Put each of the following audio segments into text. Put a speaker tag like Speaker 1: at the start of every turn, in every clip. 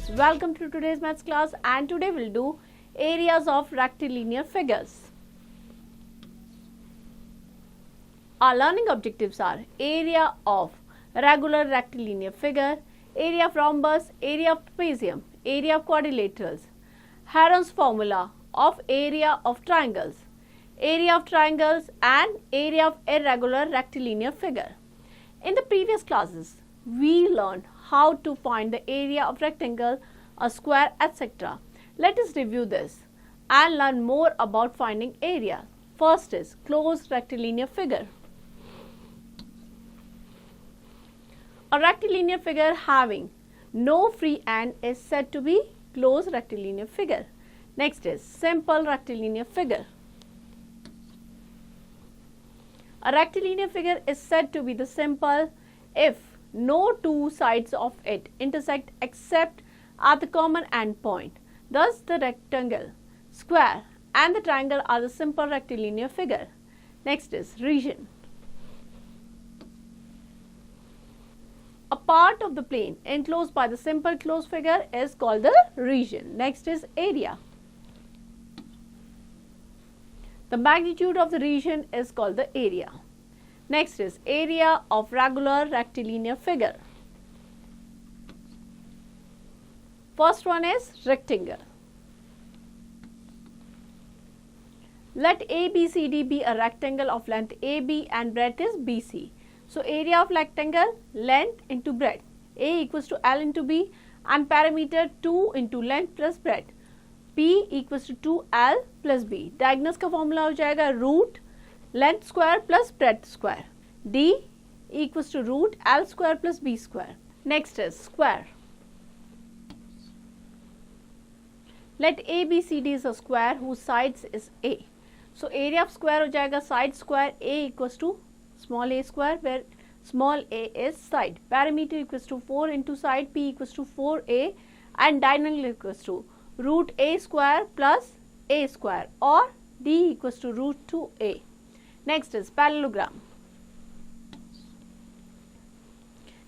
Speaker 1: students, welcome to today's maths class, and today we'll do areas of rectilinear figures. Our learning objectives are area of regular rectilinear figure, area of rhombus, area of trapezium, area of quadrilaterals, Heron's formula of area of triangles and area of irregular rectilinear figure. In the previous classes, we learned how to find the area of rectangle, a square, etc. Let us review this and learn more about finding area. First is closed rectilinear figure. A rectilinear figure having no free end is said to be closed rectilinear figure. Next is simple rectilinear figure. A rectilinear figure is said to be the simple if no two sides of it intersect except at the common end point. Thus, the rectangle, square and the triangle are the simple rectilinear figure. Next is region. A part of the plane enclosed by the simple closed figure is called the region. Next is area. The magnitude of the region is called the area. Next is area of regular rectilinear figure. First one is rectangle. Let ABCD be a rectangle of length AB and breadth is BC. So, area of rectangle, length into breadth, A equals to L into B and parameter 2 into length plus breadth, P equals to 2L plus B. Diagonals का formula हो जाएगा root length square plus breadth square, D equals to root L square plus B square. Next is square. Let ABCD is a square whose sides is A. So, area of square हो जाएगा side square, A equals to small a square where small a is side. Parameter equals to 4 into side, P equals to 4a and diagonal equals to root a square plus a square or D equals to root 2a. Next is parallelogram.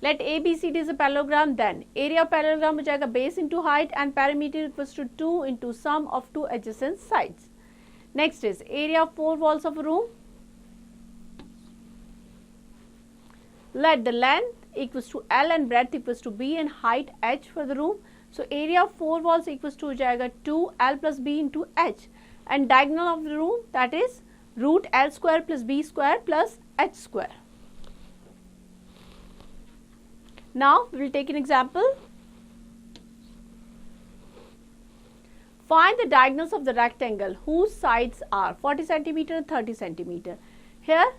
Speaker 1: Let ABCD is a parallelogram, then area of parallelogram हो जाएगा base into height and parameter equals to 2 into sum of two adjacent sides. Next is area of four walls of a room. Let the length equals to L and breadth equals to B and height H for the room. So, area of four walls equals to हो जाएगा 2L plus B into H and diagonal of the room, that is root L square plus B square plus H square. Now, we will take an example. Find the diagonals of the rectangle whose sides are 40 cm and 30 cm. Here,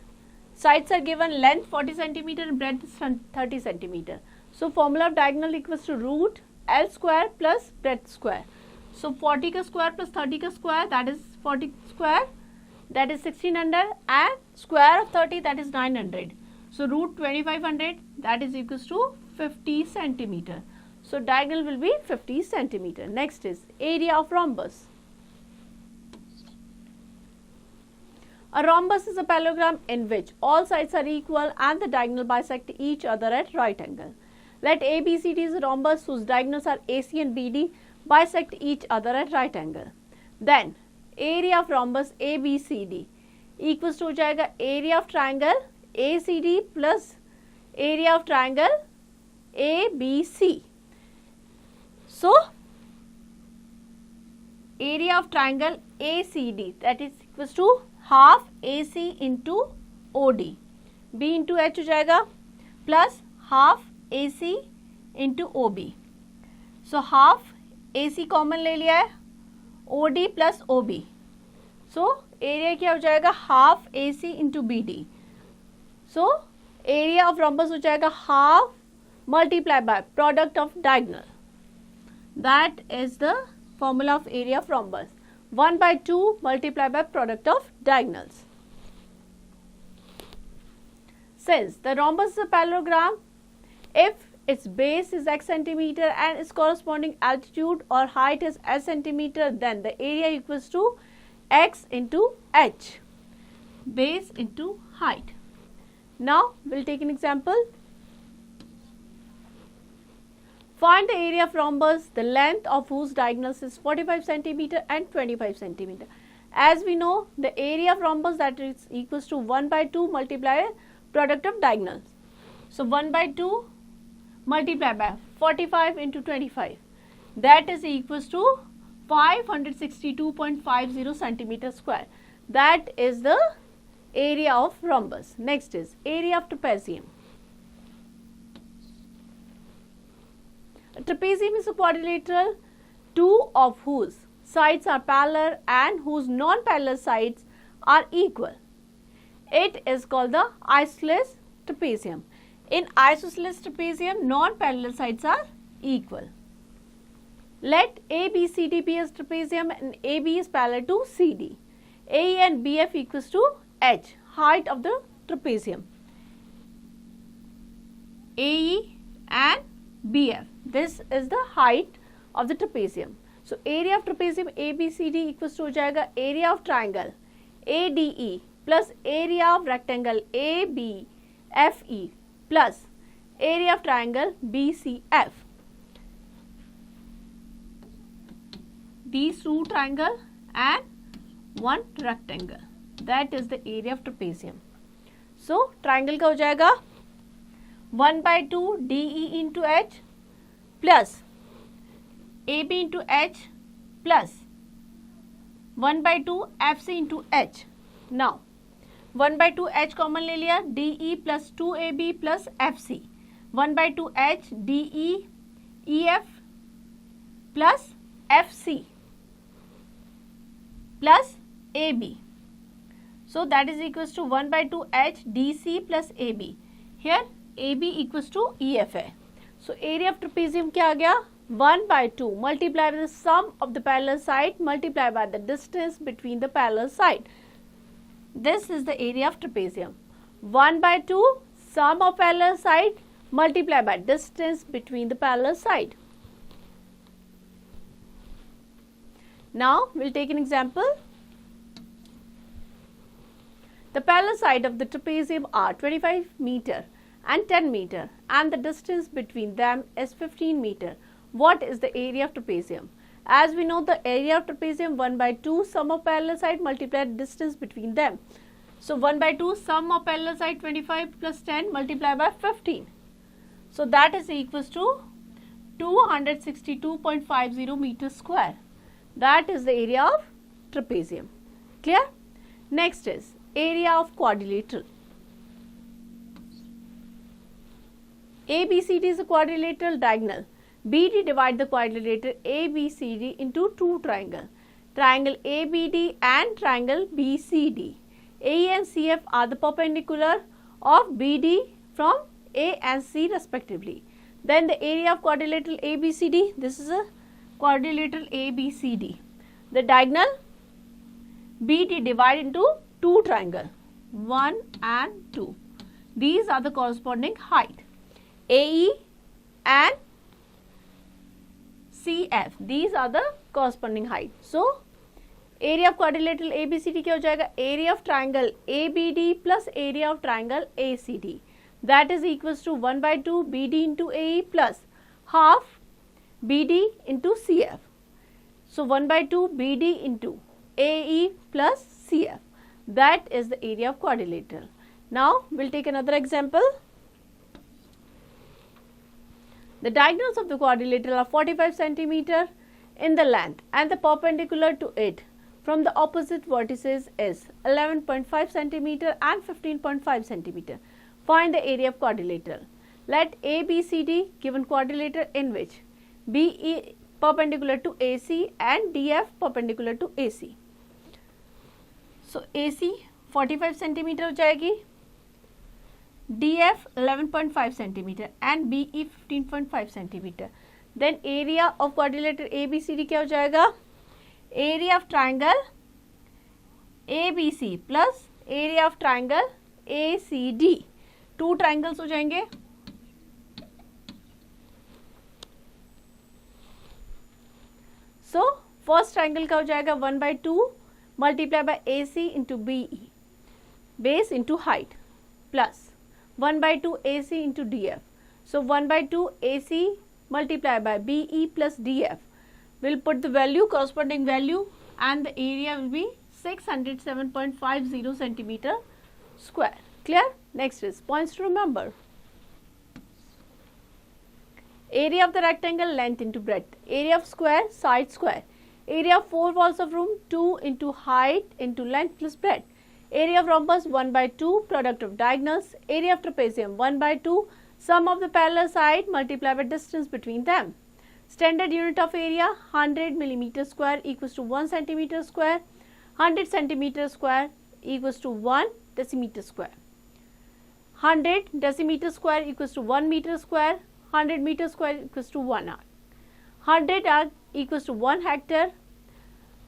Speaker 1: sides are given length 40 cm and breadth is 30 cm. So, formula of diagonal equals to root L square plus breadth square. So, 40 ka square plus 30 ka square, that is 40 square, that is 1600 and square of 30, that is 900. So, root 2500, that is equals to 50 centimeter. So, diagonal will be 50 centimeter. Next is area of rhombus. A rhombus is a parallelogram in which all sides are equal and the diagonal bisect each other at right angle. Let ABCD is a rhombus whose diagonals are AC and BD bisect each other at right angle. Then area of rhombus ABCD equals to हो जाएगा area of triangle ACD plus area of triangle ABC. So, area of triangle ACD, that is equals to half AC into OD, B into H हो जाएगा plus half AC into OB. So, half AC common ले लिया है, OD plus OB. So, area क्या हो जाएगा half AC into BD. So, area of rhombus हो जाएगा half multiplied by product of diagonal. That is the formula of area of rhombus. 1 by 2 multiplied by product of diagonals. Since the rhombus is a parallelogram, if its base is x centimeter and its corresponding altitude or height is s centimeter, then the area equals to x into h, base into height. Now, we will take an example. Find the area of rhombus, the length of whose diagonals is 45 centimeter and 25 centimeter. As we know, the area of rhombus, that is equals to 1 by 2 multiply product of diagonals. So 1 by 2 multiplied by 45 into 25, that is equals to 562.50 centimeter square. That is the area of rhombus. Next is area of trapezium. A trapezium is a quadrilateral, two of whose sides are parallel and whose non-parallel sides are equal. It is called the isosceles trapezium. In isosceles trapezium, non-parallel sides are equal. Let ABCD be a trapezium and AB is parallel to CD. AE and BF equals to H, height of the trapezium. AE and BF, this is the height of the trapezium. So area of trapezium ABCD equals to हो जाएगा area of triangle ADE plus area of rectangle ABFE plus area of triangle BCF. These two triangle and one rectangle, that is the area of trapezium. So triangle का हो जाएगा 1 by 2 DE into H plus AB into H plus 1 by 2 FC into H. Now 1 by 2 H common ले लिया, DE plus 2AB plus FC. 1 by 2 H DE EF plus FC plus AB. So that is equals to 1 by 2 H DC plus AB. Here AB equals to EF है. So area of trapezium क्या आ गया? 1 by 2 multiplied by the sum of the parallel side multiplied by the distance between the parallel side. This is the area of trapezium. 1 by 2 sum of parallel side multiplied by distance between the parallel side. Now we'll take an example. The parallel side of the trapezium are 25 meter and 10 meter and the distance between them is 15 meter. What is the area of trapezium? As we know, the area of trapezium 1 by 2 sum of parallel side multiplied distance between them. So 1 by 2 sum of parallel side 25 plus 10 multiplied by 15. So that is equals to 262.50 meters square. That is the area of trapezium. Clear? Next is area of quadrilateral. ABCD is a quadrilateral diagonal. BD divide the quadrilateral ABCD into two triangles. Triangle ABD and triangle BCD. AE and CF are the perpendicular of BD from A and C respectively. Then the area of quadrilateral ABCD, this is a quadrilateral ABCD. The diagonal BD divided into two triangles, 1 and 2. These are the corresponding height. AE and CF, these are the corresponding height. So area of quadrilateral ABCD क्या हो जाएगा? Area of triangle ABD plus area of triangle ACD. That is equals to 1 by 2 BD into AE plus half BD into CF. So 1 by 2 BD into AE plus CF. That is the area of quadrilateral. Now we'll take another example. The diagonals of the quadrilateral are 45 centimeter in the length and the perpendicular to it from the opposite vertices is 11.5 centimeter and 15.5 centimeter. Find the area of quadrilateral. Let ABCD given quadrilateral in which BE perpendicular to AC and DF perpendicular to AC. So AC 45 centimeter हो जाएगी, DF 11.5 centimeter and BE 15.5 centimeter. Then area of quadrilateral ABCD क्या हो जाएगा? Area of triangle ABC plus area of triangle ACD. Two triangles हो जाएंगे. So first triangle का हो जाएगा 1 by 2 multiplied by AC into BE, base into height, plus 1 by 2 AC into DF. So 1 by 2 AC multiply by BE plus DF. We'll put the value, corresponding value, and the area will be 607.50 centimeter square. Clear? Next is points to remember. Area of the rectangle, length into breadth. Area of square, side square. Area of 4 walls of room, 2 into height into length plus breadth. Area of rhombus, 1 by 2, product of diagonals. Area of trapezium, 1 by 2, sum of the parallel side multiplied by distance between them. Standard unit of area, 100 millimeter square equals to 1 centimeter square. 100 centimeter square equals to 1 decimeter square. 100 decimeter square equals to 1 meter square. 100 meter square equals to 1 arc. 100 arc equals to 1 hectare.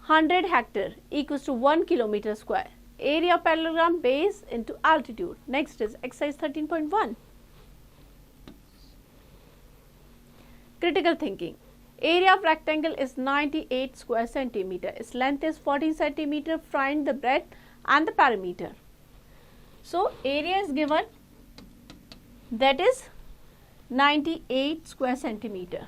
Speaker 1: 100 hectare equals to 1 kilometer square. Area of parallelogram, base into altitude. Next is exercise 13.1. Critical thinking. Area of rectangle is 98 square centimeter. Its length is 14 centimeter. Find the breadth and the perimeter. So area is given, that is 98 square centimeter.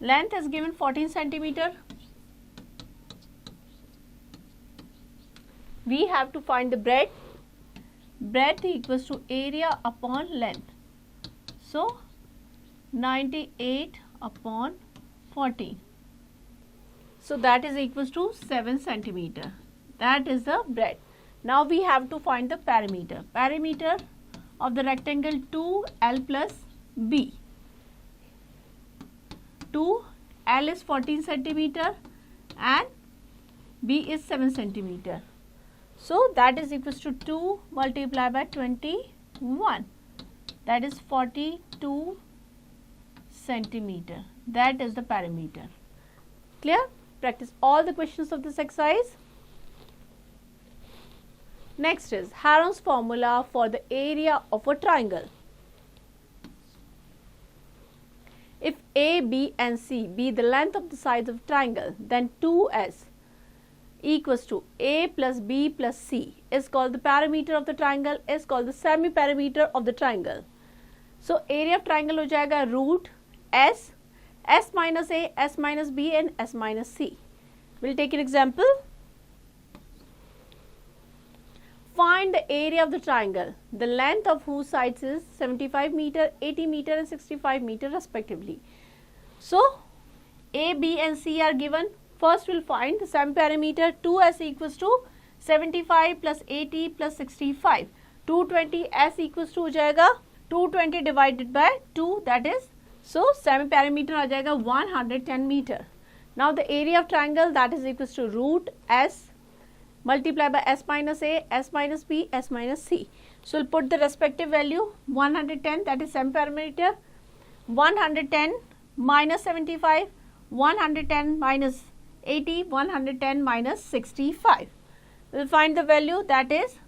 Speaker 1: Length is given 14 centimeter. We have to find the breadth. Breadth equals to area upon length. So 98 upon 14. So that is equals to 7 centimeter. That is the breadth. Now we have to find the perimeter. Perimeter of the rectangle 2L plus B. 2L is 14 centimeter and B is 7 centimeter. So that is equals to 2 multiplied by 21. That is 42 centimeter. That is the perimeter. Clear? Practice all the questions of this exercise. Next is Heron's formula for the area of a triangle. If A, B and C be the length of the sides of triangle, then 2S equals to A plus B plus C is called the perimeter of the triangle, is called the semi-perimeter of the triangle. So area of triangle हो जाएगा root S, S minus A, S minus B and S minus C. We'll take an example. Find the area of the triangle, the length of whose sides is 75 meter, 80 meter and 65 meter respectively. So A, B and C are given. First we'll find the semi-perimeter. 2S equals to 75 plus 80 plus 65. 220 S equals to हो जाएगा 220 divided by 2, that is, so semi-perimeter आ जाएगा 110 meter. Now the area of triangle, that is equals to root S multiplied by S minus A, S minus B, S minus C. So we'll put the respective value. 110, that is semi-perimeter. 110 minus 75, 110 minus 80, 110 minus 65. We'll find the value, that is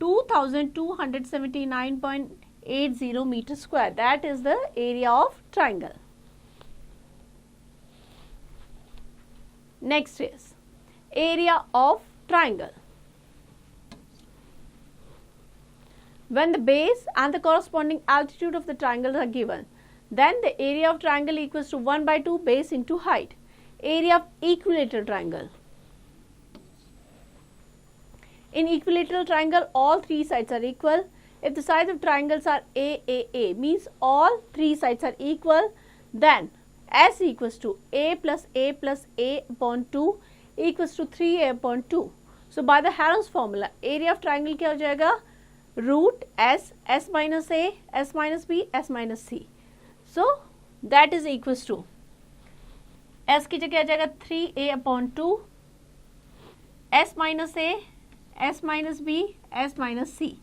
Speaker 1: 2279.80 meter square. That is the area of triangle. Next is area of triangle. When the base and the corresponding altitude of the triangle are given, then the area of triangle equals to 1 by 2 base into height. Area of equilateral triangle. In equilateral triangle, all three sides are equal. If the sides of triangles are A, means all three sides are equal, then S equals to A plus A plus A upon 2 equals to 3A upon 2. So by the Heron's formula, area of triangle क्या हो जाएगा? Root S, S minus A, S minus B, S minus C. So that is equals to S की जगह आ जाएगा 3A upon 2, S minus A, S minus B, S minus C.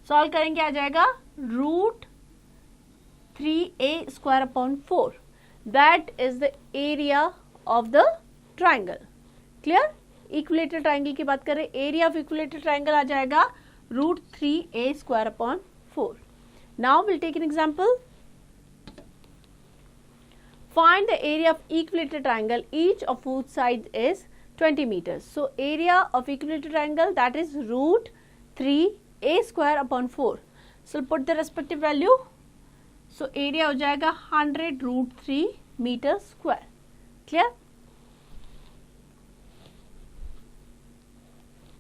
Speaker 1: Solve करेंगे आ जाएगा root 3A square upon 4. That is the area of the triangle. Clear? Equilateral triangle की बात करें, area of equilateral triangle आ जाएगा root 3A square upon 4. Now we'll take an example. Find the area of equilateral triangle, each of whose side is 20 meters. So area of equilateral triangle, that is root 3 a square upon 4. So put the respective value. So area हो जाएगा 100√3 meter square. Clear?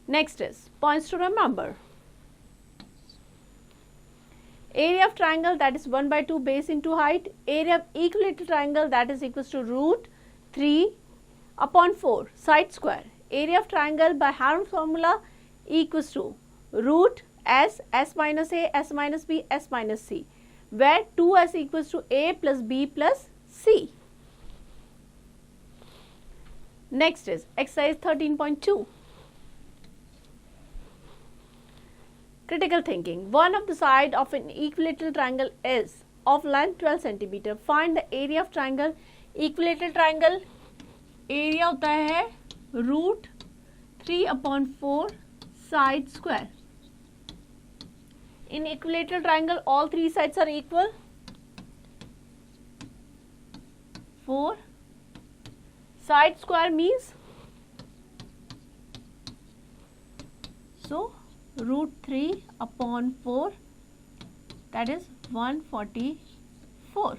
Speaker 1: Next is points to remember. Area of triangle, that is 1/2 base into height. Area of equilateral triangle, that is equals to √3 upon 4 side square. Area of triangle by Heron's formula equals to root s minus a, s minus b, s minus c, where 2s equals to a plus b plus c. Next is exercise 13.2. Critical thinking. One of the side of an equilateral triangle is of length 12 cm. Find the area of triangle. Equilateral triangle area होता है √3 upon 4 side square. In equilateral triangle, all three sides are equal. 4 side square means, so √3 upon 4, that is 144.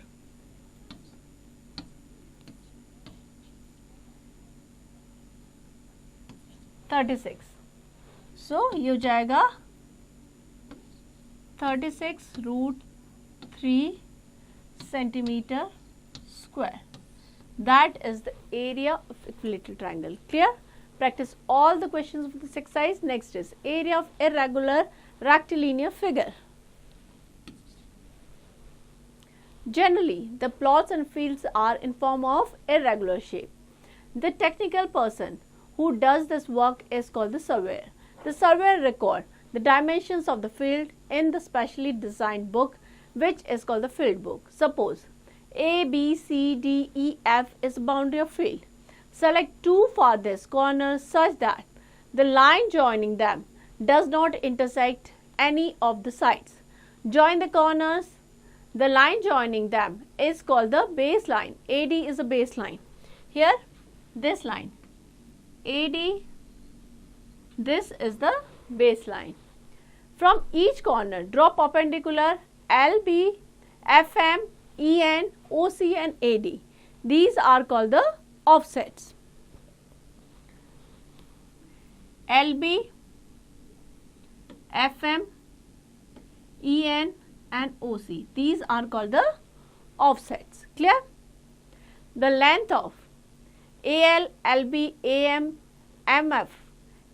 Speaker 1: So ये हो जाएगा 36√3 centimeter square. That is the area of equilateral triangle. Clear? Practice all the questions of this exercise. Next is area of irregular rectilinear figure. Generally, the plots and fields are in form of irregular shape. The technical person who does this work is called the surveyor. The surveyor records the dimensions of the field in the specially designed book, which is called the field book. Suppose A, B, C, D, E, F is a boundary of field. Select two farthest corners such that the line joining them does not intersect any of the sides. Join the corners. The line joining them is called the baseline. AD is a baseline. Here, this line AD, this is the baseline. From each corner, draw perpendicular LB, FM, EN, OC and AD. These are called the offsets. LB, FM, EN and OC. These are called the offsets. Clear? The length of AL, LB, AM, MF,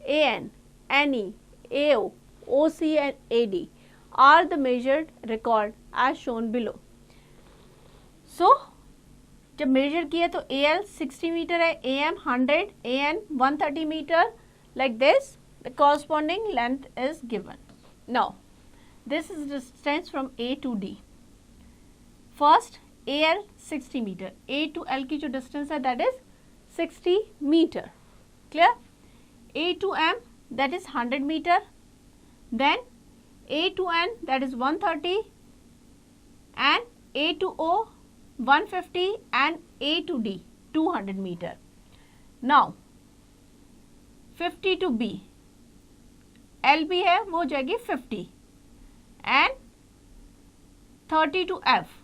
Speaker 1: AN, NE, AO, OC and AD are the measured record as shown below. So, जब measure किया तो AL 60 metre है, AM 100, AN 130 metre. Like this, the corresponding length is given. Now, this is distance from A to D. First, AL 60 meter. A to L की जो distance है, that is 60 meter. Clear? A to M, that is 100 meter. Then A to N, that is 130, and A to O 150 and A to D 200 meter. Now 50 to B, LB है वो हो जाएगी 50 and 30 to F,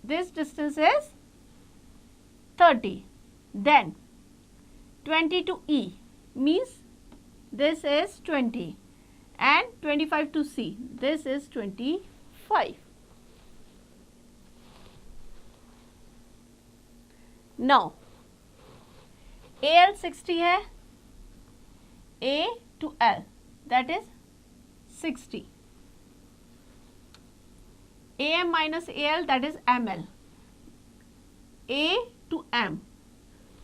Speaker 1: this distance is 30. Then 20 to E means this is 20 and 25 to C, this is 25. Now AL 60 है, A to L, that is 60. AM minus AL, that is ML. A to M,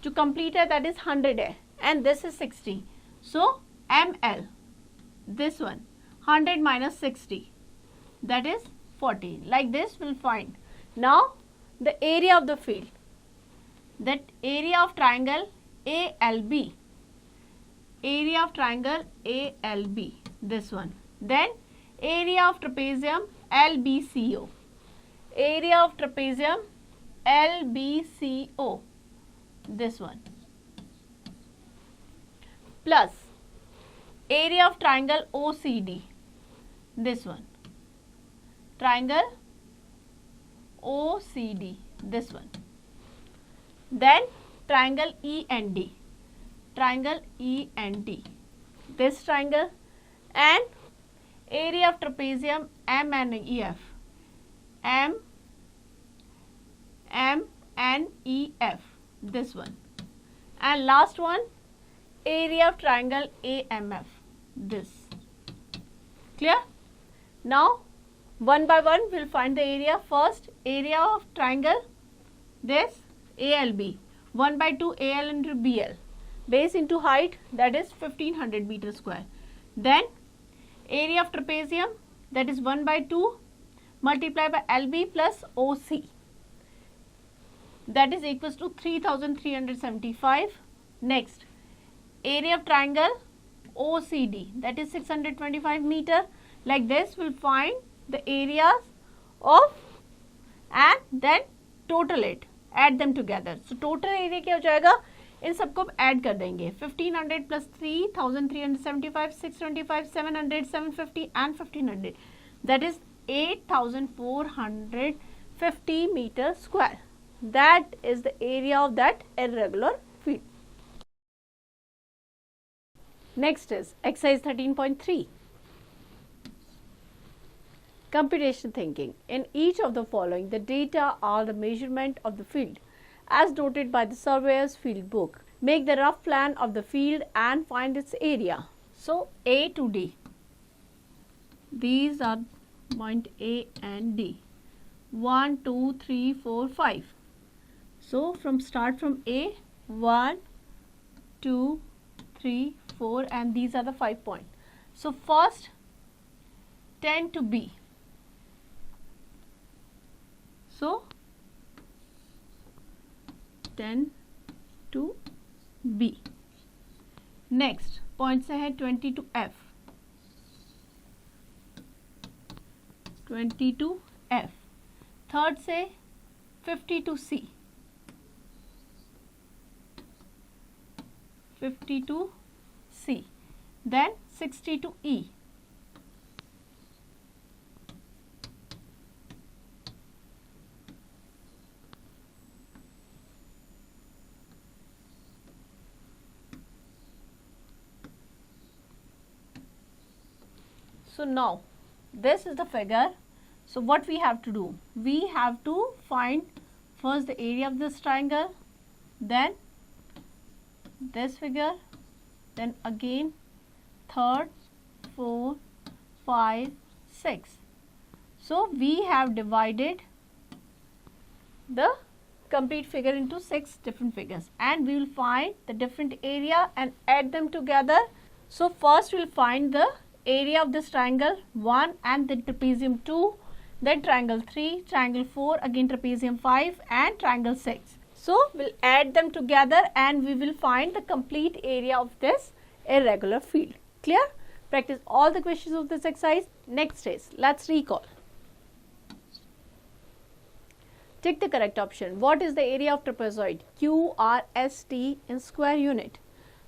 Speaker 1: to complete है, that is 100 है, and this is 60. So ML, this one 100 minus 60, that is 40. Like this we'll find. Now the area of the field, that area of triangle ALB, area of triangle ALB, this one. Then area of trapezium LBCO, area of trapezium LBCO, this one, plus area of triangle OCD, this one, triangle OCD, this one, then triangle END, triangle END, this triangle, and area of trapezium MNEF, M and EF, this one, and last one, area of triangle AMF, this. Clear? Now one by one we'll find the area. First, area of triangle this ALB, 1 by 2 AL into BL, base into height, that is 1500 meters square. Then area of trapezium, that is 1 by 2 multiplied by LB plus OC, that is equals to 3375. Next, area of triangle OCD, that is 625 meter. Like this we'll find the areas of and then total it, add them together. So total area क्या हो जाएगा, इन सबको add कर देंगे. 1500 plus 3375, 625, 700, 750 and 1500, that is 8450 meters square. That is the area of that irregular field. Next is exercise 13.3. Computation thinking. In each of the following, the data are the measurement of the field as noted by the surveyor's field book. Make the rough plan of the field and find its area. So A to D. These are point A and D. 1, 2, 3, 4, 5. So start from A, 1, 2, 3, 4, and these are the 5 points. So first 10 to B. So 10 to B. Next point से है 20 to F. 20 to F. Third से 50 to C. 50 to C. Then 60 to E. So now this is the figure. So what we have to do? We have to find first the area of this triangle, then this figure, then again third, 4, 5, 6. So we have divided the complete figure into 6 different figures, and we will find the different area and add them together. So first we will find the area of this triangle 1 and then trapezium 2, then triangle 3, triangle 4, again trapezium 5 and triangle 6. So we'll add them together and we will find the complete area of this irregular field. Clear? Practice all the questions of this exercise. Next is, let's recall. Tick the correct option. What is the area of trapezoid? QRST in square unit.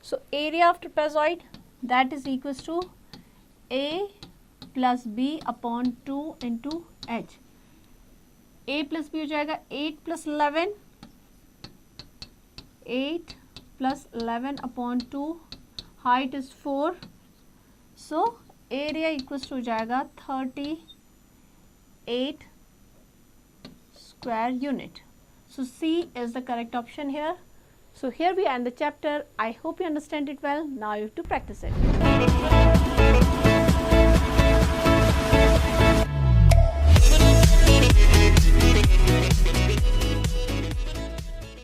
Speaker 1: So area of trapezoid, that is equals to A plus B upon 2 into H. A plus B हो जाएगा 8 plus 11. 8 plus 11 upon 2. Height is 4. So area equals to हो जाएगा 38 square unit. So C is the correct option here. So here we end the chapter. I hope you understand it well. Now you have to practice it.